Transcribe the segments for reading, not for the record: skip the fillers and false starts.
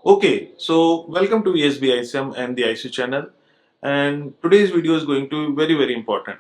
Okay, so welcome to ESBICM and the IC channel, and today's video is going to be very important.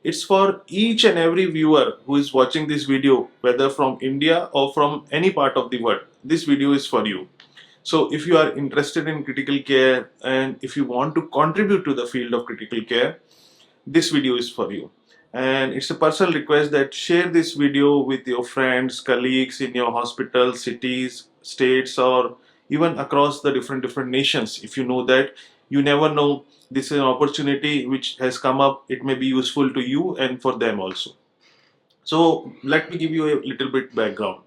It's for each and every viewer who is watching this video, whether from India or from any part of the world. This video is for you. So if you are interested in critical care and if you want to contribute to the field of critical care, this video is for you. And it's a personal request that share this video with your friends, colleagues in your hospitals, cities, states, or even across the different nations. If you know that, you never know, this is an opportunity which has come up. It may be useful to you and for them also. So let me give you a little bit background.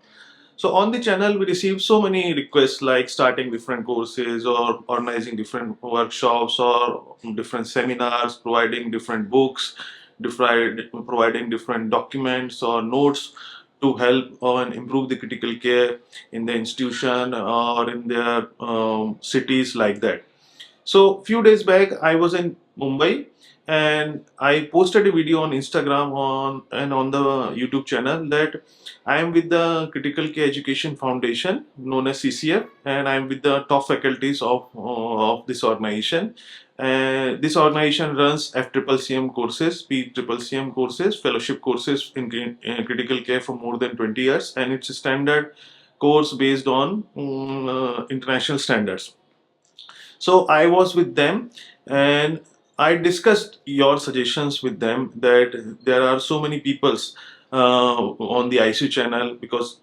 So on the channel, we receive so many requests like starting different courses or organizing different workshops or different seminars, providing different books, providing different documents or notes to help and improve the critical care in the institution or in their cities like that. So few days back, I was in Mumbai and I posted a video on Instagram on the YouTube channel that I am with the Critical Care Education Foundation known as CCEF, and I am with the top faculties of this organization. This organization runs FCCM courses, PCCM courses, fellowship courses in critical care for more than 20 years, and it's a standard course based on international standards. So I was with them and I discussed your suggestions with them that there are so many peoples on the ICU channel because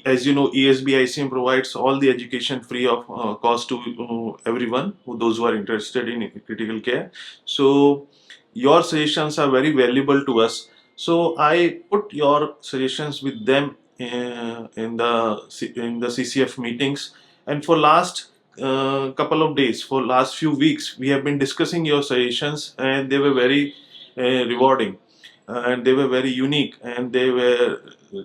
as you know, ESBICM provides all the education free of cost to everyone, those who are interested in critical care. So your suggestions are very valuable to us. So I put your suggestions with them in the CCF meetings, and for last couple of days, for last few weeks, we have been discussing your suggestions, and they were very rewarding, and they were very unique, and they were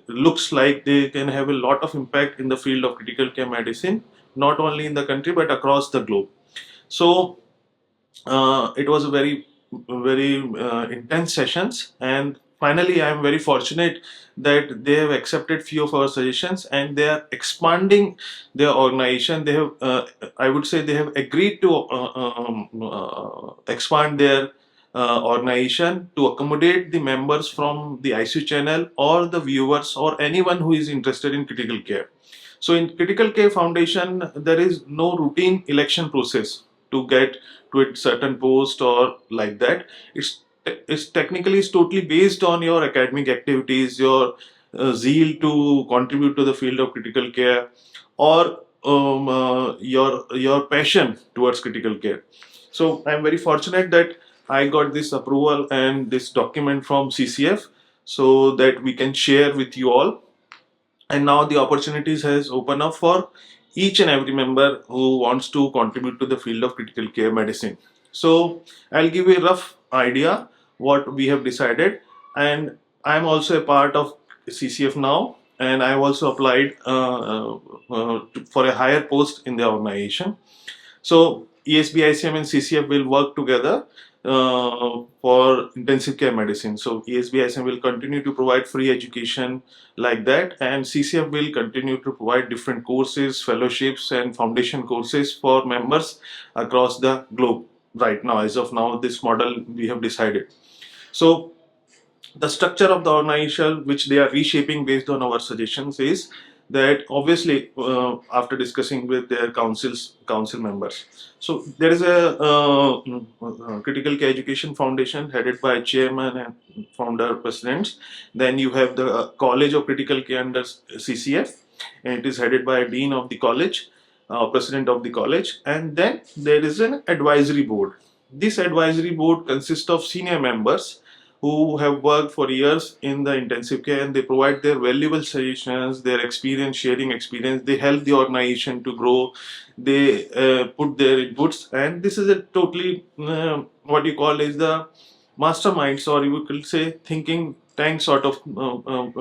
looks like they can have a lot of impact in the field of critical care medicine, not only in the country but across the globe. So it was a very intense sessions, and finally I am very fortunate that they have accepted few of our suggestions and they are expanding their organization. They have I would say they have agreed to expand their organization to accommodate the members from the ICU channel or the viewers or anyone who is interested in critical care. So in Critical Care Foundation, there is no routine election process to get to a certain post or like that. It's technically it's totally based on your academic activities, your zeal to contribute to the field of critical care, or your passion towards critical care. So I'm very fortunate that I got this approval and this document from CCF so that we can share with you all. And now the opportunities has opened up for each and every member who wants to contribute to the field of critical care medicine. So I'll give you a rough idea what we have decided, and I'm also a part of CCF now, and I've also applied for a higher post in the organization. So ESBICM and CCF will work together for intensive care medicine. So ESBICM will continue to provide free education like that, and CCF will continue to provide different courses, fellowships, and foundation courses for members across the globe. Right now, as of now, this model we have decided. So the structure of the organization which they are reshaping based on our suggestions is that obviously after discussing with their council members, so there is a critical care education foundation headed by chairman and founder presidents. Then you have the college of critical care under CCF, and it is headed by a dean of the college, president of the college, and then there is an advisory board. This advisory board consists of senior members who have worked for years in the intensive care, and they provide their valuable suggestions, their experience, sharing experience. They help the organization to grow. They put their inputs, and this is a totally what you call is the masterminds, or you could say thinking tank sort of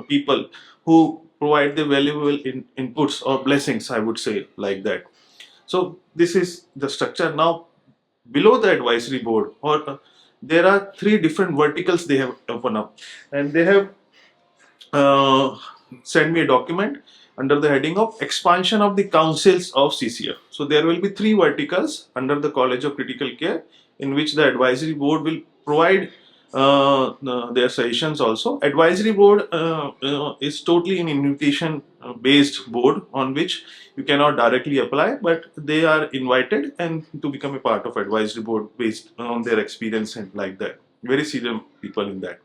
people who provide the valuable inputs or blessings, I would say like that. So this is the structure. Now below the advisory board, or there are three different verticals they have opened up, and they have sent me a document under the heading of expansion of the councils of CCF. So there will be three verticals under the College of Critical Care, in which the advisory board will provide their suggestions also. Advisory board is totally an invitation based board on which you cannot directly apply, but they are invited and to become a part of advisory board based on their experience and like that. Very senior people in that.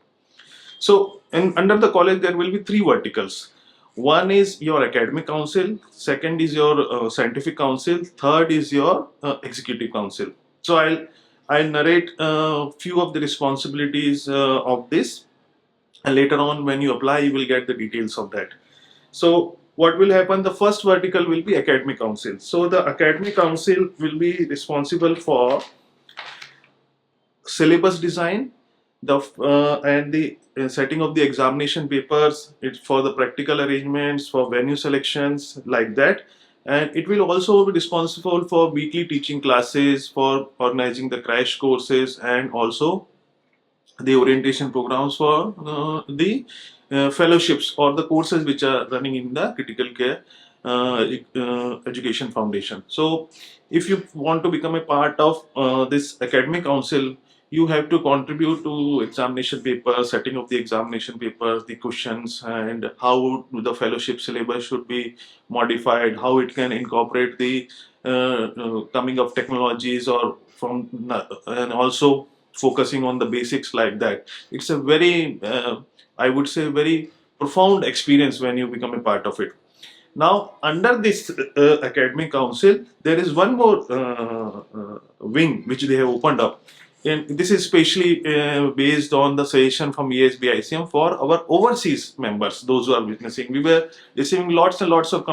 So, and under the college, there will be three verticals. One is your academic council, second is your scientific council, third is your executive council. So, I'll narrate a few of the responsibilities of this, and later on, when you apply, you will get the details of that. So, what will happen? The first vertical will be academic council. So, the academic council will be responsible for syllabus design, and the setting of the examination papers, it's for the practical arrangements, for venue selections, like that. And it will also be responsible for weekly teaching classes, for organizing the crash courses, and also the orientation programs for the fellowships or the courses which are running in the critical care education foundation. So if you want to become a part of this academic council, you have to contribute to examination papers, setting of the examination papers, the questions, and how the fellowship syllabus should be modified, how it can incorporate the coming of technologies, or from and also focusing on the basics like that. It's a very I would say very profound experience when you become a part of it. Now, under this academic council, there is one more wing which they have opened up, and this is specially based on the suggestion from ESBICM for our overseas members, those who are witnessing. We were receiving lots and lots of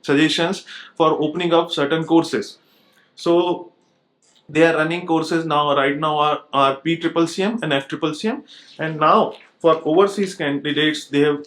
suggestions for opening up certain courses. So they are running courses now. Right now are PCCM and FCCM, and now for overseas candidates, they have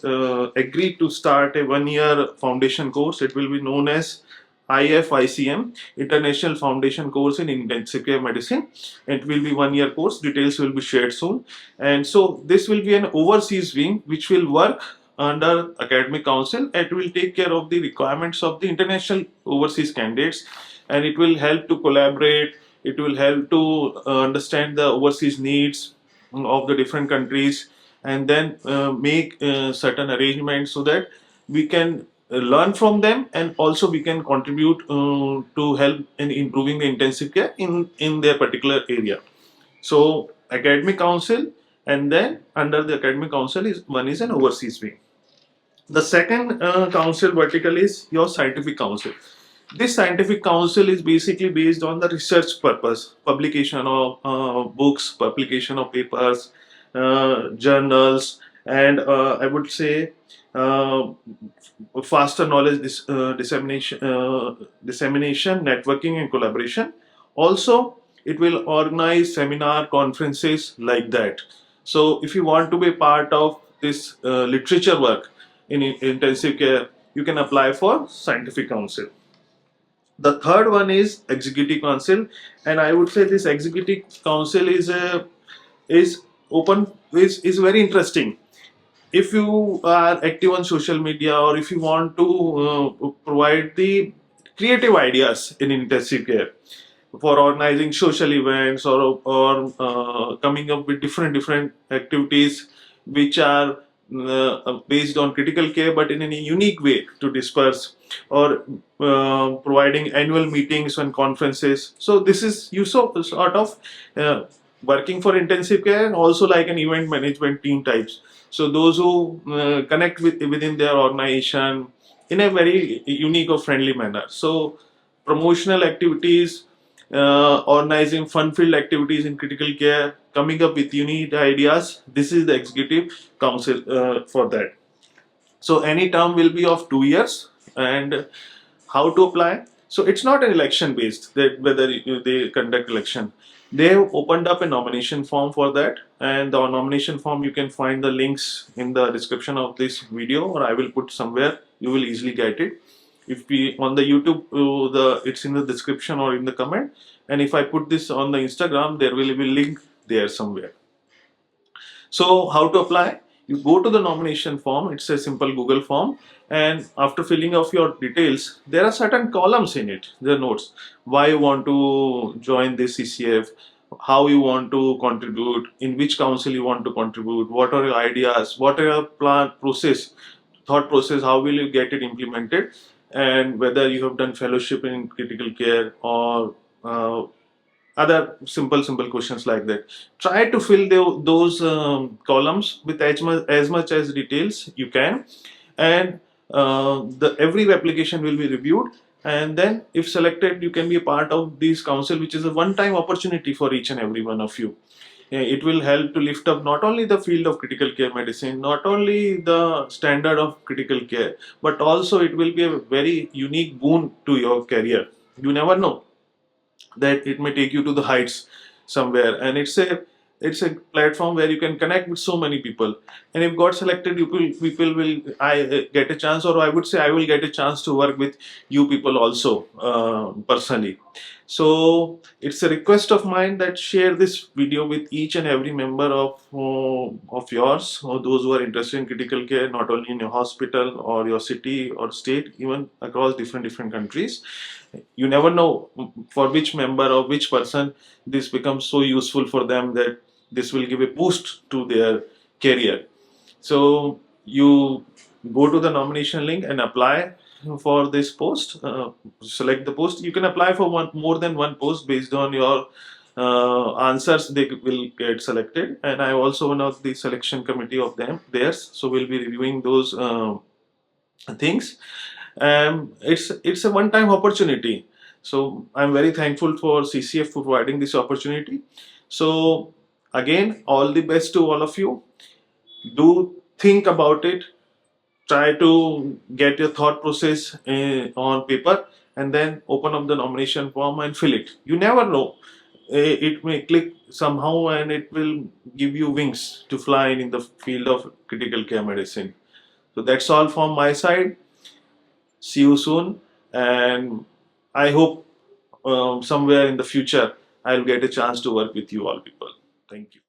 agreed to start a 1-year foundation course. It will be known as IFICM, International Foundation Course in Intensive Care Medicine. It will be 1-year course. Details will be shared soon. And so this will be an overseas wing which will work under academic council. It will take care of the requirements of the international overseas candidates, and it will help to collaborate. It will help to understand the overseas needs of the different countries, and then make certain arrangements so that we can learn from them, and also we can contribute to help in improving the intensive care in their particular area. So academic council, and then under the academic council is one is an overseas wing. The second council vertical is your scientific council. This scientific council is basically based on the research purpose, publication of books, publication of papers, journals, and I would say faster knowledge dissemination, networking, and collaboration. Also, it will organize seminar, conferences, like that. So if you want to be part of this literature work in intensive care, you can apply for scientific council. The third one is executive council, and I would say this executive council is very interesting. If you are active on social media, or if you want to provide the creative ideas in intensive care for organizing social events, or coming up with different activities which are based on critical care but in a unique way to disperse, or providing annual meetings and conferences. So this is you sort of working for intensive care, and also like an event management team types. So those who connect within their organization in a very unique or friendly manner. So promotional activities, organizing fun-filled activities in critical care, coming up with unique ideas. This is the executive council for that. So any term will be of 2 years. And how to apply? So it's not an election based, that whether they conduct election. They have opened up a nomination form for that, and the nomination form, you can find the links in the description of this video, or I will put somewhere. You will easily get it. If we on the YouTube, it's in the description or in the comment, and if I put this on the Instagram, there will be a link there somewhere. So how to apply? You go to the nomination form. It's a simple Google form, and after filling of your details, there are certain columns in it. The notes, why you want to join this CCF, how you want to contribute, in which council you want to contribute, what are your ideas, what are your plan process, thought process, how will you get it implemented, and whether you have done fellowship in critical care or other simple questions like that. Try to fill those columns with as much as details you can, and the every application will be reviewed, and then if selected you can be a part of this council, which is a one-time opportunity for each and every one of you. It will help to lift up not only the field of critical care medicine, not only the standard of critical care, but also it will be a very unique boon to your career. You never know that it may take you to the heights somewhere, and it's a platform where you can connect with so many people, and if got selected, people will get a chance, or I would say I will get a chance to work with you people also personally. So it's a request of mine that share this video with each and every member of yours, or those who are interested in critical care, not only in your hospital or your city or state, even across different countries. You never know for which member or which person this becomes so useful for them that this will give a boost to their career. So you go to the nomination link and apply for this post. Select the post. You can apply for more than one post based on your answers. They will get selected, and I also one of the selection committee of them theirs. So we'll be reviewing those things. It's a one-time opportunity. So I'm very thankful for CCF for providing this opportunity. So again, all the best to all of you. Do think about it. Try to get your thought process on paper, and then open up the nomination form and fill it. You never know. It may click somehow and it will give you wings to fly in the field of critical care medicine. So that's all from my side. See you soon, and I hope somewhere in the future I'll get a chance to work with you all people. Thank you.